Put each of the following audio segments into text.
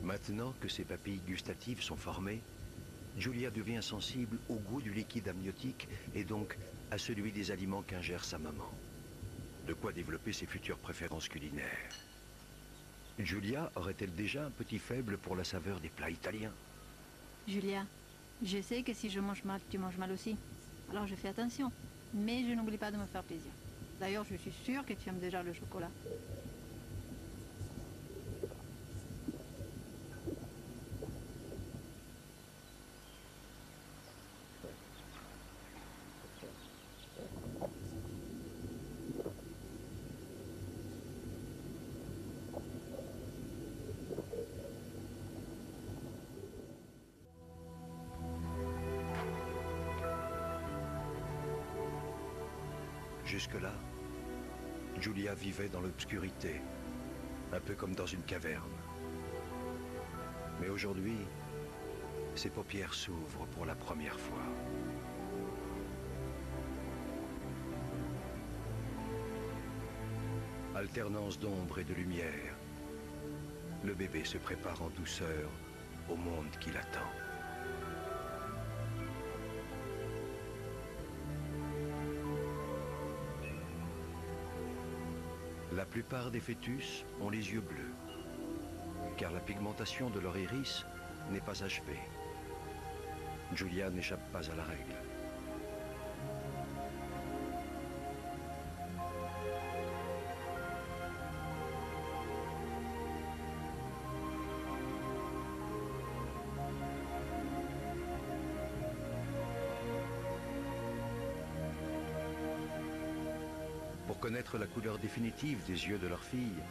Maintenant que ses papilles gustatives sont formées, Giulia devient sensible au goût du liquide amniotique et donc à celui des aliments qu'ingère sa maman. De quoi développer ses futures préférences culinaires. Giulia aurait-elle déjà un petit faible pour la saveur des plats italiens? Julia, je sais que si je mange mal, tu manges mal aussi. Alors je fais attention. Mais je n'oublie pas de me faire plaisir. D'ailleurs, je suis sûre que tu aimes déjà le chocolat. Jusque-là, Giulia vivait dans l'obscurité, un peu comme dans une caverne. Mais aujourd'hui, ses paupières s'ouvrent pour la première fois. Alternance d'ombre et de lumière, le bébé se prépare en douceur au monde qui l'attend. La plupart des fœtus ont les yeux bleus, car la pigmentation de leur iris n'est pas achevée. Giulia n'échappe pas à la règle. Pour connaître la couleur définitive des yeux de leur fille,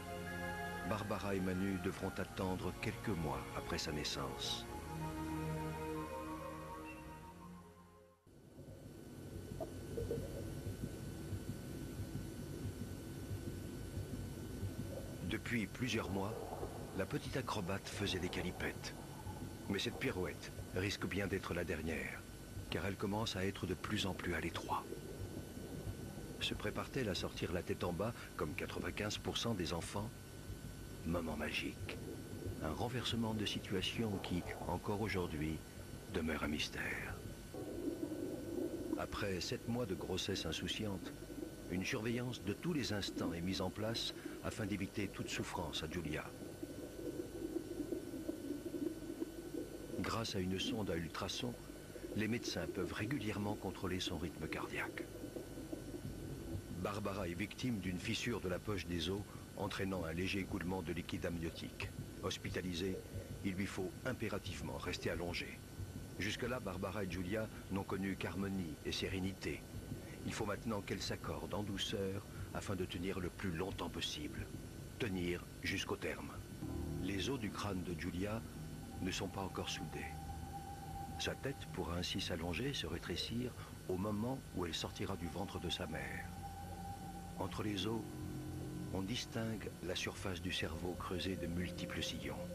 Barbara et Manu devront attendre quelques mois après sa naissance. Depuis plusieurs mois, la petite acrobate faisait des calipettes. Mais cette pirouette risque bien d'être la dernière, car elle commence à être de plus en plus à l'étroit. Se prépare-t-elle à sortir la tête en bas, comme 95% des enfants? Moment magique. Un renversement de situation qui, encore aujourd'hui, demeure un mystère. Après 7 mois de grossesse insouciante, une surveillance de tous les instants est mise en place afin d'éviter toute souffrance à Giulia. Grâce à une sonde à ultrasons, les médecins peuvent régulièrement contrôler son rythme cardiaque. Barbara est victime d'une fissure de la poche des os entraînant un léger écoulement de liquide amniotique. Hospitalisée, il lui faut impérativement rester allongée. Jusque-là, Barbara et Giulia n'ont connu qu'harmonie et sérénité. Il faut maintenant qu'elles s'accordent en douceur afin de tenir le plus longtemps possible. Tenir jusqu'au terme. Les os du crâne de Giulia ne sont pas encore soudés. Sa tête pourra ainsi s'allonger, se rétrécir au moment où elle sortira du ventre de sa mère. Entre les os, on distingue la surface du cerveau creusée de multiples sillons.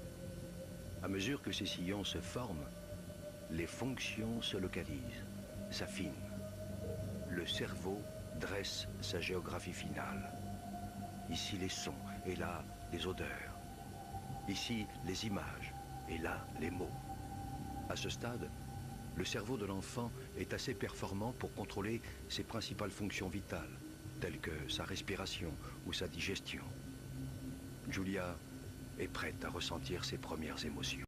À mesure que ces sillons se forment, les fonctions se localisent, s'affinent. Le cerveau dresse sa géographie finale. Ici les sons, et là les odeurs. Ici les images, et là les mots. À ce stade, le cerveau de l'enfant est assez performant pour contrôler ses principales fonctions vitales, telles que sa respiration ou sa digestion. Giulia est prête à ressentir ses premières émotions.